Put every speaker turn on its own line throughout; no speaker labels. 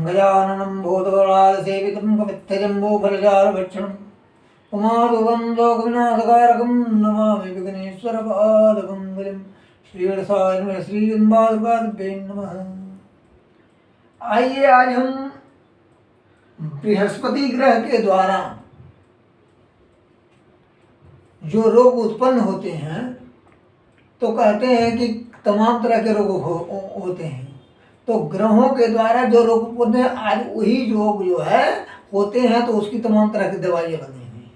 गजाननं भूतगणादिसेवितं कपित्थजम्बूफलचारुभक्षणम् उमाधुवं लोकविनाशकारकं नमामि विघ्नेश्वरपादपङ्कजं श्रीगणेशाय नमः। आइए आज हम बृहस्पति ग्रह के द्वारा जो रोग उत्पन्न होते हैं, तो कहते हैं कि तमाम तरह के रोग होते हैं। तो ग्रहों के द्वारा जो रोग उत्पन्न है, आज वही रोग जो है होते हैं, तो उसकी तमाम तरह की दवाइयाँ बनी हुई।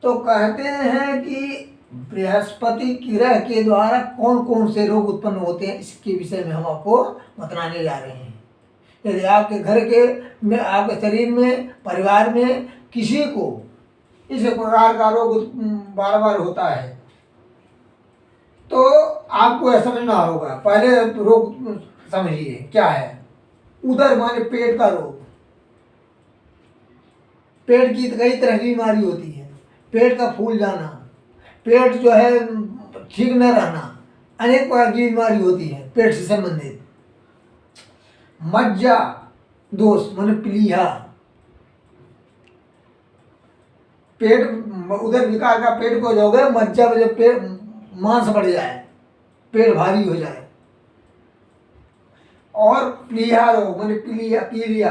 तो कहते हैं कि बृहस्पति ग्रह के द्वारा कौन कौन से रोग उत्पन्न होते हैं, इसके विषय में हम आपको बताने जा रहे हैं। यदि आपके घर के में, आपके शरीर में, परिवार में किसी को इस प्रकार का रोग बार बार होता है, तो आपको यह समझना होगा। पहले रोग समझिए क्या है। उदर माने पेट का रोग। पेट की कई तरह की बीमारी होती है। पेट का फूल जाना, पेट जो है ठीक न रहना, अनेक प्रकार की बीमारी होती है पेट से संबंधित। मज्जा दोष माने पीलिया, पेट उधर विकार का पेट को जो है मज्जा में जब पेट मांस बढ़ जाए, पेट भारी हो जाए। और पीलिया रोग माने पीलिया पीलिया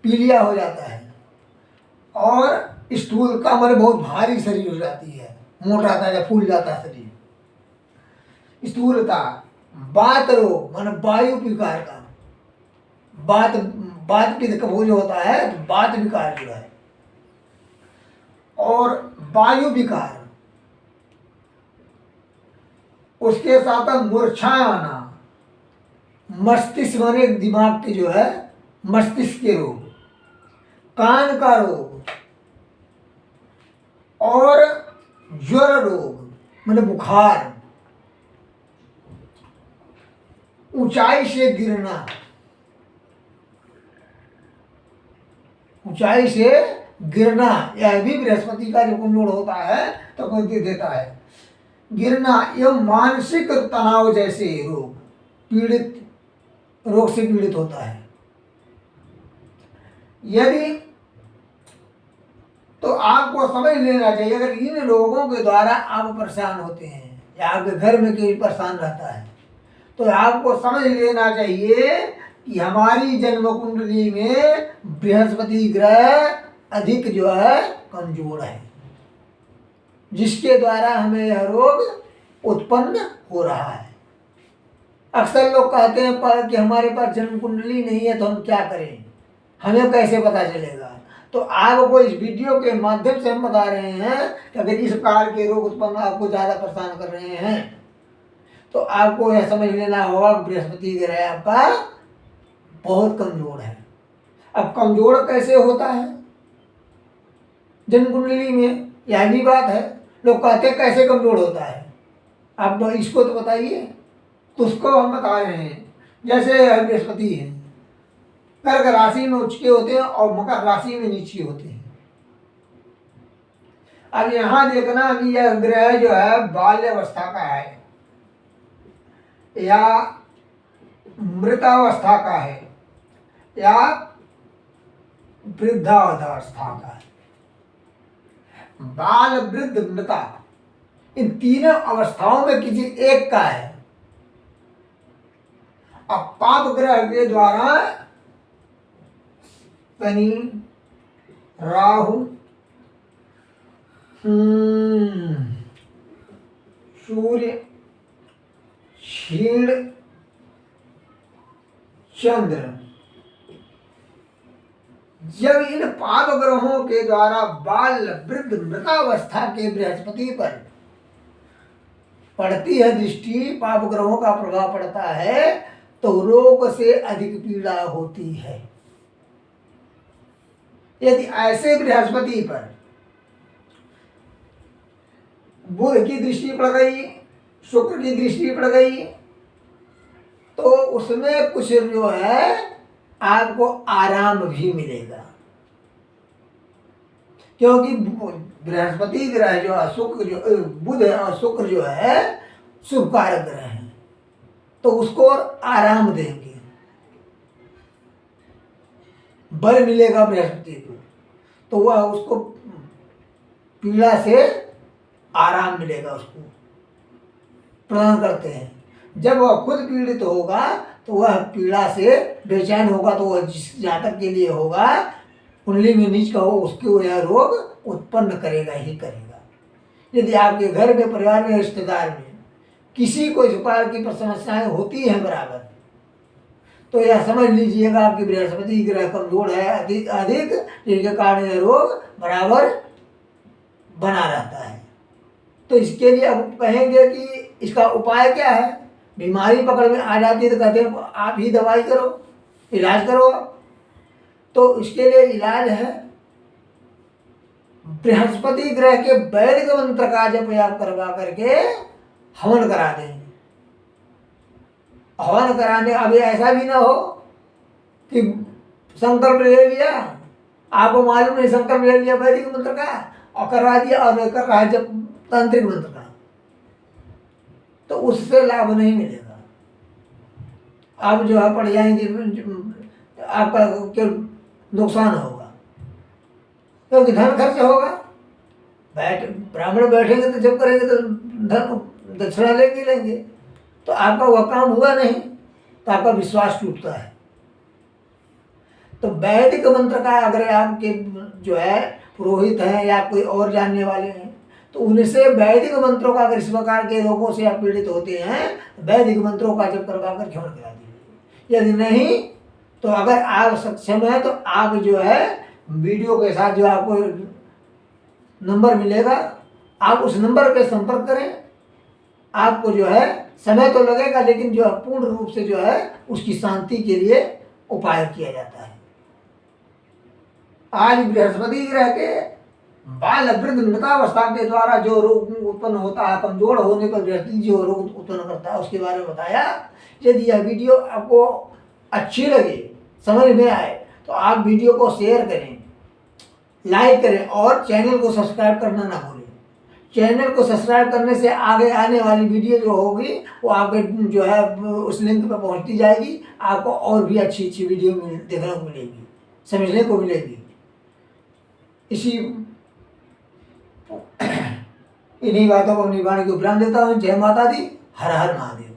पीलिया हो जाता है। और स्थूल का माने बहुत भारी शरीर हो जाती है, मोटा आता है, फूल जाता है शरीर। स्थूलता। वात रोग माने वायु विकार का, वात पित्त का जो होता है, तो वात विकार जो है। और वायु विकार, उसके साथ मूर्छा आना, मस्तिष्क माने दिमाग के जो है मस्तिष्क के रोग, कान का रोग, और ज्वर रोग माने बुखार, ऊंचाई से गिरना, ऊंचाई से गिरना, यह भी बृहस्पति का जो कमजोर होता है तो कोई देता है। गिरना एवं मानसिक तनाव जैसे रोग, पीड़ित रोग से पीड़ित होता है। यदि तो आपको समझ लेना चाहिए, अगर इन रोगों के द्वारा आप परेशान होते हैं या आपके घर में कोई परेशान रहता है, तो आपको समझ लेना चाहिए कि हमारी जन्म कुंडली में बृहस्पति ग्रह अधिक जो है कमजोर है, जिसके द्वारा हमें यह रोग उत्पन्न हो रहा है। अक्सर लोग कहते हैं कि हमारे पास जन्म कुंडली नहीं है, तो हम क्या करें, हमें कैसे पता चलेगा। तो आपको इस वीडियो के माध्यम से हम बता रहे हैं कि अगर इस प्रकार के रोग उत्पन्न आपको ज़्यादा परेशान कर रहे हैं, तो आपको यह समझ लेना होगा बृहस्पति ग्रह आपका बहुत कमजोर है। अब कमजोर कैसे होता है जन्म कुंडली में, यह भी बात है। लोग कहते हैं कैसे कमजोर होता है, आप इसको तो बताइए। तो उसको हम बता रहे हैं। जैसे बृहस्पति है, कर्क राशि में उच्च होते हैं और मकर राशि में नीचे होते हैं। अब यहां देखना कि यह ग्रह जो है बाल्यावस्था का है या मृतावस्था का है या वृद्धावस्था का है। बाल, वृद्ध, मृता, इन तीनों अवस्थाओं में किसी एक का है। अब पाप ग्रह के द्वारा शनि, राहु, सूर्य, क्षीण, चंद्र, जब इन पाप ग्रहों के द्वारा बाल, वृद्ध, मृतावस्था के बृहस्पति पर पड़ती है दृष्टि, पाप ग्रहों का प्रभाव पड़ता है, तो रोग से अधिक पीड़ा होती है। यदि ऐसे बृहस्पति पर बुध की दृष्टि पड़ गई, शुक्र की दृष्टि पड़ गई, तो उसमें कुछ जो है आपको आराम भी मिलेगा। क्योंकि बृहस्पति ग्रह जो है, शुक्र जो बुध और शुक्र जो है शुभ कारक ग्रह हैं, तो उसको आराम देंगे, बल मिलेगा बृहस्पति को, तो वह उसको पीड़ा से आराम मिलेगा, उसको प्रदान करते हैं। जब वह खुद पीड़ित होगा तो वह पीड़ा से बेचैन होगा, तो वह जिस जातक के लिए होगा कुंडली में नीच का हो, उसको यह रोग उत्पन्न करेगा ही करेगा। यदि आपके घर में, परिवार में, रिश्तेदार में किसी को इस प्रकार की समस्याएं होती हैं बराबर, तो यह समझ लीजिएगा आपकी बृहस्पति ग्रह कमजोर है अधिक, जिसके कारण यह रोग बराबर बना रहता है। तो इसके लिए अब कहेंगे कि इसका उपाय क्या है। बीमारी पकड़ में आ जाती है तो कहते हैं आप ही दवाई करो, इलाज करो। तो इसके लिए इलाज है बृहस्पति ग्रह के वैदिक मंत्र का जप आप करवा करके हवन करा देंगे। हवन कराने, अभी ऐसा भी ना हो कि संकल्प ले लिया, आपको मालूम नहीं, संकल्प ले लिया वैदिक मंत्र का और करवा दिया और कर रहा है जब तांत्रिक मंत्र का, तो उससे लाभ नहीं मिलेगा। आप जो है पड़ जाएंगे, आपका नुकसान होगा, क्योंकि धन खर्च होगा। ब्राह्मण बैठेंगे तो जब करेंगे तो धन दक्षिणा लेंगे, तो आपका वह काम हुआ नहीं, तो आपका विश्वास टूटता है। तो वैदिक मंत्र का अगर आपके जो है पुरोहित हैं या कोई और जानने वाले हैं, तो उनसे वैदिक मंत्रों का, अगर इस प्रकार के रोगों से आप पीड़ित होते हैं, वैदिक मंत्रों का जप करवा कर क्षण करा दीजिए। यदि नहीं तो अगर आप सक्षम है तो आप जो है वीडियो के साथ जो आपको नंबर मिलेगा, आप उस नंबर पे संपर्क करें। आपको जो है समय तो लगेगा, लेकिन जो है पूर्ण रूप से जो है उसकी शांति के लिए उपाय किया जाता है। आज बृहस्पति ग्रह के बाल वृद्ध मृतावस्था के द्वारा जो रोग उत्पन्न होता है, कमजोर होने पर बृहस्पति जो रोग उत्पन्न करता है, उसके बारे में बताया। यदि यह वीडियो आपको अच्छी लगे, समझ में आए, तो आप वीडियो को शेयर करें, लाइक करें और चैनल को सब्सक्राइब करना ना भूलें। चैनल को सब्सक्राइब करने से आगे आने वाली वीडियो जो होगी वो आपके जो है उस लिंक पर पहुंचती जाएगी। आपको और भी अच्छी अच्छी वीडियो देखने को मिलेगी, समझने को मिलेगी। इन्हीं बातों को अपनी वाणी को उपराम देता हूँ। जय माता दी, हर हर महादेव।